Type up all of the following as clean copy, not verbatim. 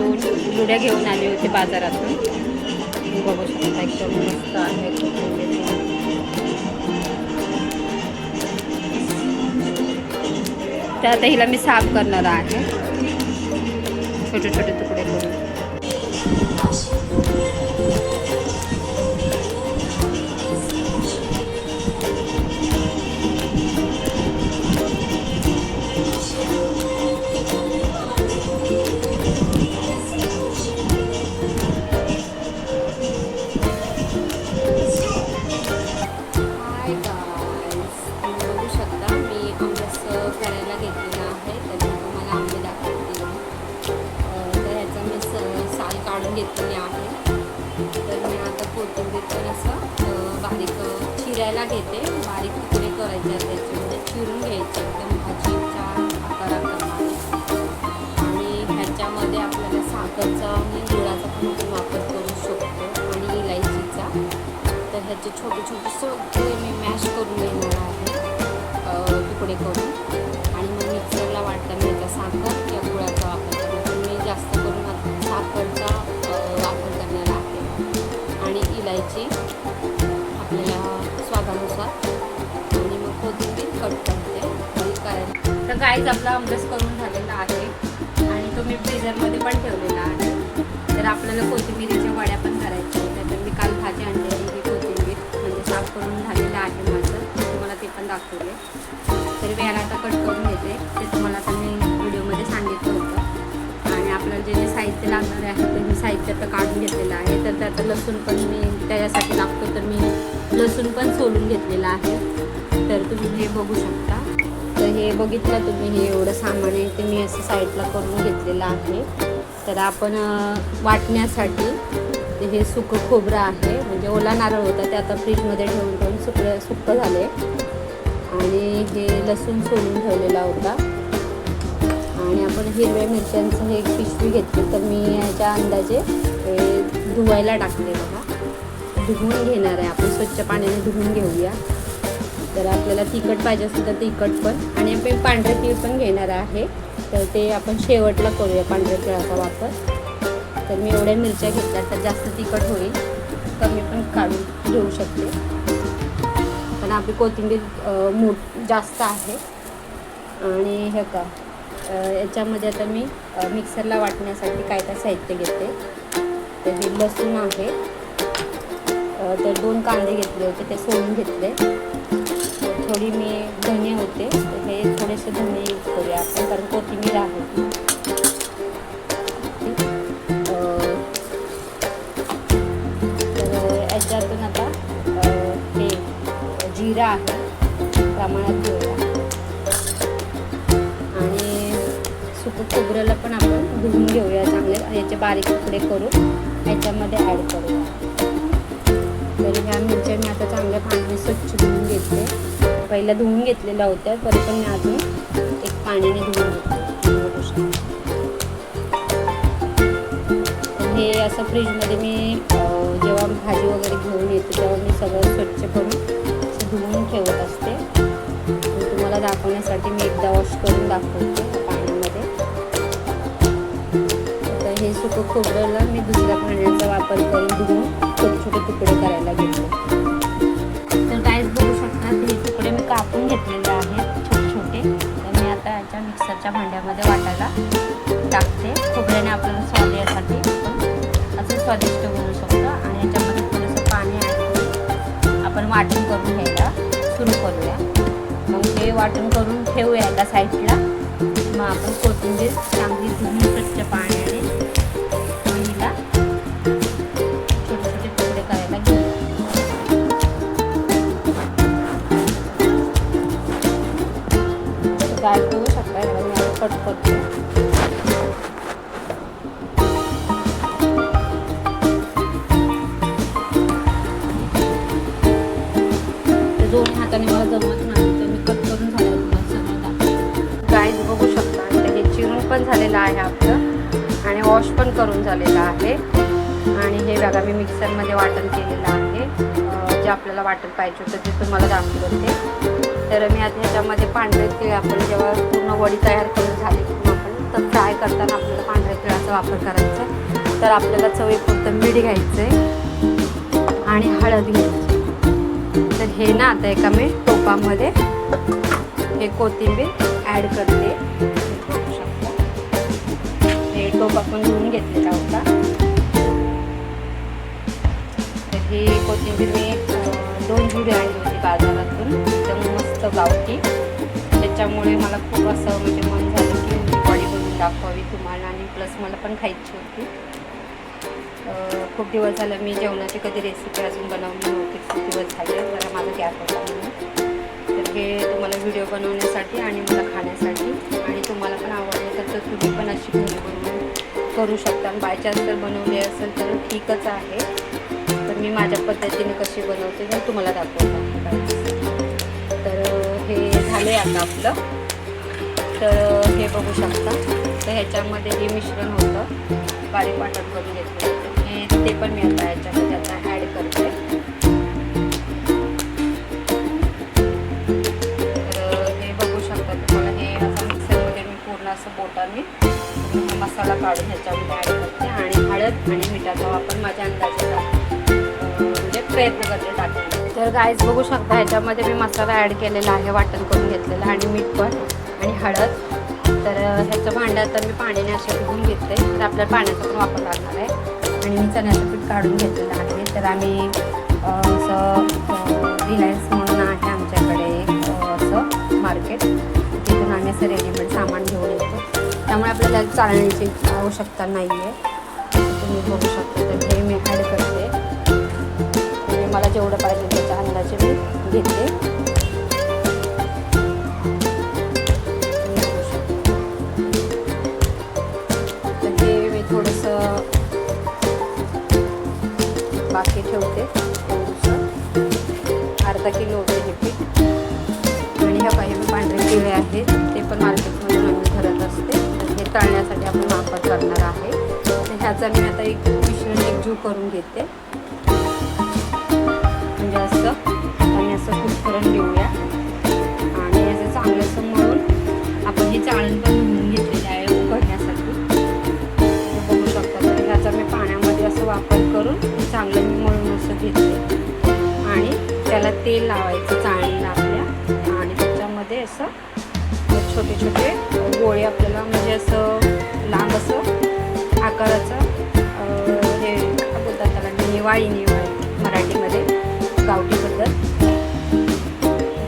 2 जुड्या घेऊन आले होते बाजारातून. बघू शकता एकदम मस्त आहे. तर आता हिला मी साफ करणार आहे छोटे छोटे तुकडे करून. घेतलेली आहे. तर मी आता कोथिंबीर पण असं बारीक चिरायला घेते. बारीक तुकडे करायचे आहेत त्याच्यामध्ये चिरून घ्यायचे एकदम भाजीच्या आकाराप्रमाणे. आणि ह्याच्यामध्ये आपल्याला साखरचा आणि गुळाचा पण आपण वापर करू शकतो आणि इलायचीचा. तर ह्याचे छोटे छोटे सगळे मी मॅश करून घेणार आहे तुकडे करून. आणि मग मिक्सरला वाटताना ह्याचा साखर किंवा गुळाचा वापर करणार. तर मी जास्त करून साखरचा वापर करणार आहे आणि इलायची आपल्याला स्वादानुसार. आणि मग कोथिंबीर कट करते करायला. तर गाईज आपला आमरस करून झालेला आहे आणि तो मी फ्रीझरमध्ये पण ठेवलेला आहे. तर आपल्याला कोथिंबीरीच्या वड्या पण करायच्या होत्या. तर मी काल भाजी आणलेली ही कोथिंबीर म्हणजे साफ करून झालेलं आहे माझं. तुम्हाला ते पण दाखवले. तर मी याला आता कट करून घेते. ते तुम्हाला आता मी व्हिडिओमध्ये सांगितलं होतं. आणि आपल्याला जे जे साहित्य लागणार आहे ते मी साहित्य आता काढून घेतलेलं आहे. तर त्याचं लसूण पण मी त्याच्यासाठी लागतो तर मी लसूण पण सोलून घेतलेलं आहे. तर तुम्ही हे बघू शकता. तर हे बघितलं तुम्ही हे एवढं सामान आहे ते मी असं साईडला करून घेतलेलं आहे. तर आपण वाटण्यासाठी ते हे सुकं खोबरं आहे म्हणजे ओला नारळ होता ते आता फ्रीजमध्ये ठेवून सुकं झाले. आणि हे लसूण सोलून ठेवलेला होता. आणि आपण हिरव्या मिरच्यांचं हे एक पिशवी घेतली. तर मी याच्या अंदाजे धुवायला टाकले बघा. धुवून घेणार आहे आपण स्वच्छ पाण्याने धुवून घेऊया. तर आपल्याला तिखट पाहिजे असेल तर तिखट पण. आणि आपण पांढरे तीळ पण घेणार आहे. तर ते आपण शेवटला करूया पांढऱ्या तिळाचा वापर. तर मी एवढ्या मिरच्या घेतल्या तर जास्त तिखट होईल. कमी पण काढून घेऊ शकते. पण आपली कोथिंबीर जास्त आहे. आणि हे का याच्यामध्ये आता मी मिक्सरला वाटण्यासाठी काय काय साहित्य घेते. तर हे लसूण आहे. तर 2 कांदे घेतले होते ते सोलून घेतले. थोडी मी धने होते तर हे थोडेसे धने यूज करूया आपण कारण कोथिंबीर आहे. तर याच्यातून आता हे जिरा आहे प्रमाणात घेऊया. आणि सुकं खोबऱ्याला पण आपण धुवून घेऊया चांगले. याचे बारीक तुकडे करून याच्यामध्ये ॲड करूया. तर ह्या मिरच्या मी आता चांगल्या पाण्याने स्वच्छ धुवून घेतले. पहिल्या धुवून घेतलेल्या होत्या तरी पण मी अजून एक पाण्याने धुवून घेतले. हे असं फ्रीजमध्ये मी जेव्हा भाजी वगैरे घेऊन येते तेव्हा मी सगळं स्वच्छ करून धुवून ठेवत असते. तुम्हाला दाखवण्यासाठी मी एकदा वॉश करून दाखवते पाण्यामध्ये. तर हे सुकं खोबऱ्याला मी दुसऱ्या पाण्याचा वापर करून धुवून छोटे छोटे तुकडे करायला घेतले. तर गाईस बघू शकता हे तुकडे मी कापून घेतलेले आहेत छोटे छोटे. तर मी आता याच्या मिक्सरच्या भांड्यामध्ये वाटायला टाकते. खोबऱ्याने आपल्याला स्वाद यासाठी पण असं स्वादिष्ट बनवू शकतो. आणि याच्यामध्ये थोडंसं पाणी ॲड करून आपण वाटण करून घ्यायला सुरू करूया. मग हे वाटण करून ठेवूया एका साईडला. मग आपण कोथिंबीर चांगली धुवून स्वच्छ पाण्याने हिला छोटे छोटे तुकडे करायला घेऊ. काय करू शकता मी आता कट करतो. दोन्ही हाताने मला जमत नाही तर मी कट करून झालं तुम्हाला समजा. गाईज बघू शकता. तर हे चिरून पण झालेलं आहे आपलं आणि वॉश पण करून झालेलं आहे. आणि हे बघा मी मिक्सरमध्ये वाटण केलेलं आहे. जे आपल्याला वाटण पाहिजे होतं ते तुम्हाला दाखवलं ते. तर मी आता ह्याच्यामध्ये पांढरे तीळ आपण जेव्हा पूर्ण वडी तयार करून झाली की आपण तर फ्राय करताना आपल्याला पांढऱ्या तिळाचा वापर करायचा आहे. तर आपल्याला चवीपुरतं मीठ घ्यायचं आहे आणि हळद घ्यायची. तर हे ना आता एका मी टोपामध्ये हे कोथिंबीर ॲड करते. बघू शकता हे टोप आपण धुवून घेतलेला होता. तर ही कोथिंबीर मी 2 जुडी आणली होती बाजारातून, एकदम मस्त गावठी. त्याच्यामुळे मला खूप असं म्हणजे मन झालं की बॉडी बनवून दाखवावी तुम्हाला, आणि प्लस मला पण खायची होती. खूप दिवस झालं मी जेवणाची कधी रेसिपी अजून बनवली नव्हती. खूप दिवस झाले, जरा माझा गॅप होता म्हणून. तर हे तुम्हाला व्हिडिओ बनवण्यासाठी आणि मला खाण्यासाठी, आणि तुम्हाला पण आवडलं तर तुम्ही पण अशी घरी बनवून करू शकता. आणि बाय चान्स जर बनवली असेल तर ठीकच आहे. तर मी माझ्या पद्धतीने कशी बनवते तर तुम्हाला दाखवते. तर हे झाले आता आपलं. तर हे बघू शकता. तर ह्याच्यामध्ये हे मिश्रण होतं बारीक वाटण करून घेतलं, ते पण मी आता ह्याच्यामध्ये आता ॲड करते. तर हे बघू शकता तुम्हाला. हे असं मिक्सरमध्ये मी पूर्ण असं बोटाने मसाला काढून ह्याच्यामध्ये ॲड करते, आणि हळद आणि मिठाचा वापर माझ्या अंदाजाचा म्हणजे प्रयत्न करते टाकण्याचा. तर गाईज बघू शकता ह्याच्यामध्ये मी मसाला ॲड केलेला आहे, वाटण करून घेतलेला, आणि मीठ पण आणि हळद. तर ह्याचं भांडं आता मी पाण्याने असे धुवून घेते. तर आपल्याला पाण्याचा पण वापर लागणार आहे. आणि मी चण्याचं पीठ काढून घेतलेलं आहे. तर आम्ही असं रिलायन्स म्हणून आहे आमच्याकडे असं मार्केट, तिथून आम्ही असं रेडीमेड सामान घेऊन येतो. त्यामुळे आपल्याला चालण्याची आवश्यकता नाही आहे. तुम्ही बघू शकता. तर हे मी ॲड करते. म्हणजे मला जेवढं पाहिजे त्याच्या अंदाजे मी घेते. तर हे मी थोडंसं बाकी ठेवते. अर्धा किलो होते हे पीठ. आणि ह्या काही मी पांढरे तिळे आहेत, ते पण मार्केटमधून आम्ही भरत असते. हे तळण्यासाठी आपण वापर करणार आहे. तर ह्याचा मी आता एक मिश्रण एकजीव करून घेते. म्हणजे असं आणि असं कुस्करून घेऊया, आणि असं चांगलं असं मळून आपण हे चाळण पण धुवून घेतलेलं आहे उकडण्यासाठी. बघू शकता. तर ह्याचा मी पाण्यामध्ये असं वापर करून चांगलं मी मळून असं घेते, आणि त्याला तेल लावायचं चाळणीला आपल्या, आणि त्याच्यामध्ये असं छोटे छोटे गोळे आपल्याला म्हणजे असं लांब असं आकाराचं हे काय बोलतात त्याला, निवाळी मराठीमध्ये गावठी पद्धत.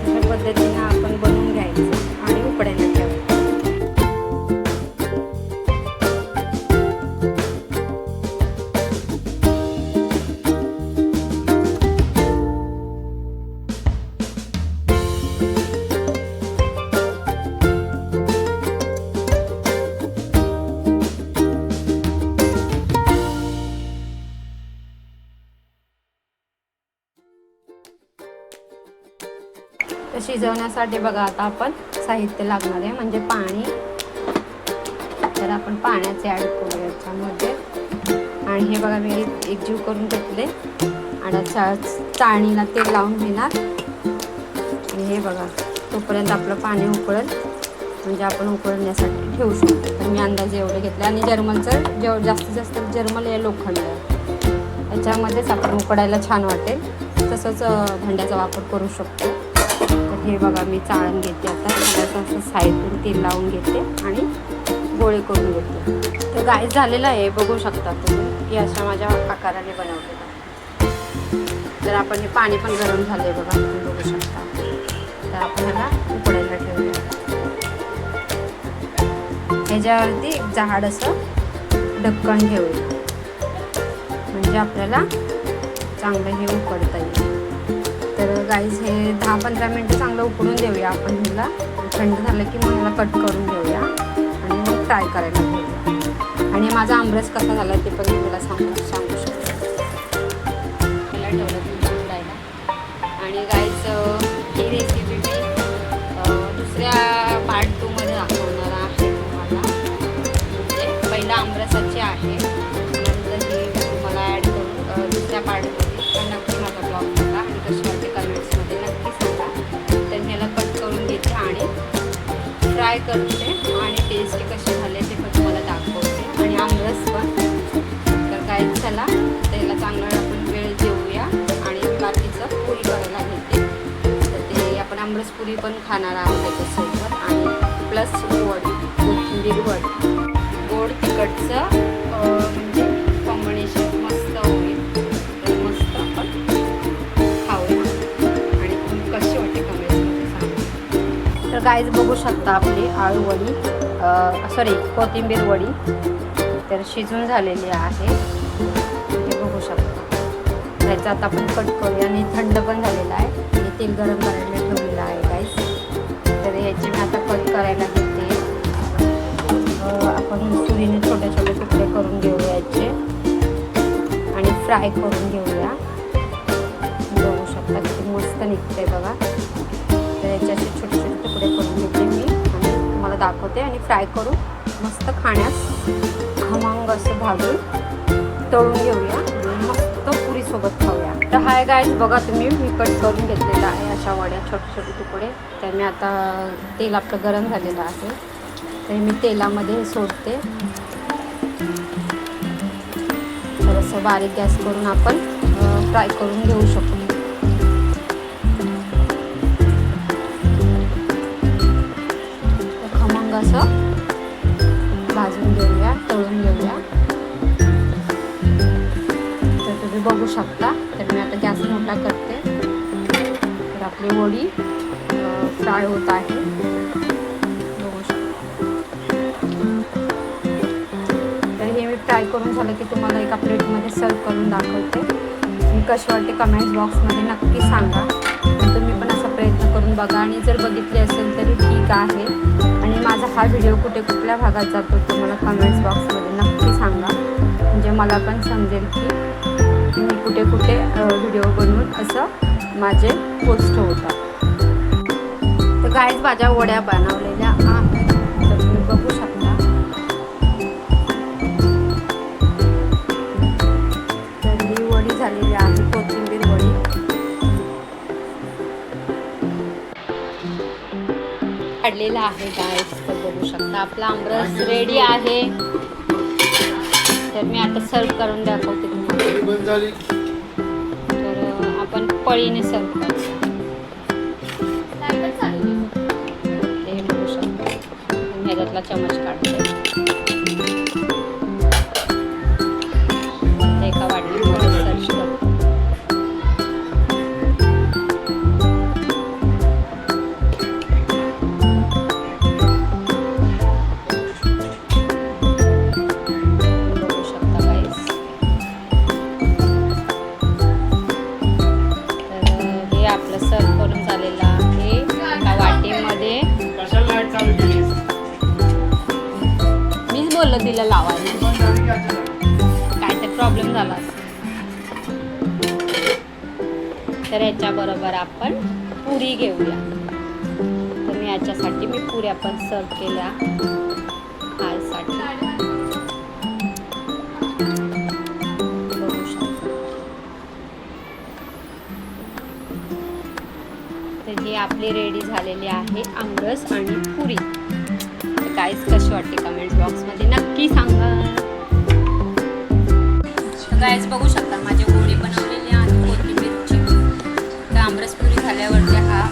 अशा पद्धतीनं आपण बनवून घ्यायचं आणि उकडायला ठेवायचं. तर शिजवण्यासाठी बघा आता आपण साहित्य लागणार आहे म्हणजे पाणी. तर आपण पाण्याचे ॲड करू याच्यामध्ये. आणि हे बघा मी एकजीव करून घेतले, आणि चाळणीला तेल लावून घेणार. आणि हे बघा तोपर्यंत आपलं पाणी उकळेल, म्हणजे आपण उकळण्यासाठी ठेवू शकतो. तर मी अंदाजे एवढे घेतले. आणि जर्मलचं जास्तीत जास्त जर्मल हे लोखंड आहे, याच्यामध्येच आपण उकडायला छान वाटेल. तसंच भांड्याचा वापर करू शकतो. तर हे बघा मी चाळण घेते आता. त्याला असं साईडून तेल लावून घेते आणि गोळे करून घेते. तर गाय झालेलं आहे बघू शकता तुम्ही, की अशा माझ्या आकाराने बनवलेलं. तर आपण हे पाणी पण गरम झाले बघा, तुम्ही बघू शकता. तर आपण ह्याला उकडायला ठेवूया. ह्याच्यावरती एक जाड असं ढक्कन घेऊया, म्हणजे आपल्याला चांगलं हे उकडता येईल. तर गाईज हे 10-15 मिनटं चांगलं उकडून देऊया आपण. ह्याला थंड झालं की मग ह्याला कट करून घेऊया आणि मग फ्राय करायला घेऊया. आणि माझा आमरस कसा झाला ते पण मी मला सांगू शकते. त्याला ठेवलं तुम्ही उकडायला. आणि गाईज ही रेसिपी मी दुसऱ्या पार्ट 2 मध्ये दाखवणार आहे तुम्हाला. म्हणजे पहिला आमरसाची आहे, नंतर ही तुम्हाला ॲड करून दुसऱ्या पार्टमध्ये. तर नक्की माझा ब्लॉग बघा आणि कशी वाटते कमेंट्समध्ये नक्की सांगा. तर ह्याला कट करून घेते आणि फ्राय करते, आणि टेस्ट कशी झाली ते आमरस पण. तर काय चला त्याला चांगला आपण वेळ देऊया आणि बाकीचं पुरी करायला घेते. तर ते आपण आमरस पुरी पण खाणार आहोत त्याच्यासोबत आणि प्लस वडी, कोथिंबीर वडी. गोड तिखटचं म्हणजे कॉम्बिनेशन मस्त होईल. तर मस्त आपण खाऊया आणि कशी वाटते कमेंट्समध्ये सांगा. तर गाईज बघू शकता आपली आळू वडी कोथिंबीर वडी तर शिजून झालेली आहे. हे बघू शकता. ह्याचं आता आपण कट करूया आणि थंड पण झालेला आहे आणि तेल गरम करायला ठेवलेलं आहे गाईज. तर ह्याचे मी आता कट करायला घेते. आपण सुरीने छोटे छोटे तुकडे करून घेऊया याचे आणि फ्राय करून घेऊया. बघू शकता किती मस्त निघते बघा. तर याचे असे छोटे छोटे तुकडे करून घेते मी आणि तुम्हाला दाखवते आणि फ्राय करून मस्त खाण्यास खमंग असं भाजून तळून घेऊया आणि मस्त पुरीसोबत खाऊया. तर हाय गाईज बघा तुम्ही मी कट करून घेतलेला आहे अशा वड्या छोटे छोटे तुकडे. तर मी आता तेल आपलं गरम झालेलं आहे तर मी तेलामध्ये हे सोडते. थोडंसं बारीक गॅस करून आपण फ्राय करून घेऊ शकतो. खमंग असं भाजून घेऊया, तळून घेऊया. तर तुम्ही बघू शकता. तर मी आता गॅस मोठा करते. तर आपली वडी फ्राय होत आहे. बघू शकता. तर हे मी फ्राय करून झालं की तुम्हाला एका प्लेटमध्ये सर्व करून दाखवते. मी कशी वाटते कमेंट्स बॉक्समध्ये नक्की सांगा. तुम्ही पण असा प्रयत्न करून बघा आणि जर बघितले असेल तरी ठीक आहे. आणि माझा हा व्हिडिओ कुठल्या भागात जातो ते मला कमेंट्स बॉक्समध्ये नक्की सांगा. म्हणजे मला पण समजेल की मी कुठे व्हिडिओ बनवून असं माझे पोस्ट होतात. तर गाईज माझ्या वड्या बनवलेल्या आहेत. तर तुम्ही बघू शकता. तर ही वडी झालेली आहे कोथिंबीर वडी. काढलेला आहे गाईज. तर बघू शकता आपला आमरस रेडी आहे. तर मी आता सर्व करून दाखवते तुम्हाला. तर आपण पळीने सर्व करू. ते बघू शकता. ह्याच्यातला चमच काढते. एका वाटीमध्ये सर्व करते. मीच बोललो तिला लावायला. काय तर प्रॉब्लेम झाला. तर याच्याबरोबर आपण पुरी घेऊया. तर मी याच्यासाठी पुऱ्या पण सर्व केल्या खायसाठी. बघू शकता. तर ही आपली रेडी झालेली आहे आमरस आणि पुरी. गाईज कशी वाटते कमेंट्स बॉक्समध्ये नक्की सांगा. तर गाईज बघू शकता माझी गोडी बनवलेली आहे कोथिंबीरची. तर आमरस पुरी झाल्यावरती हा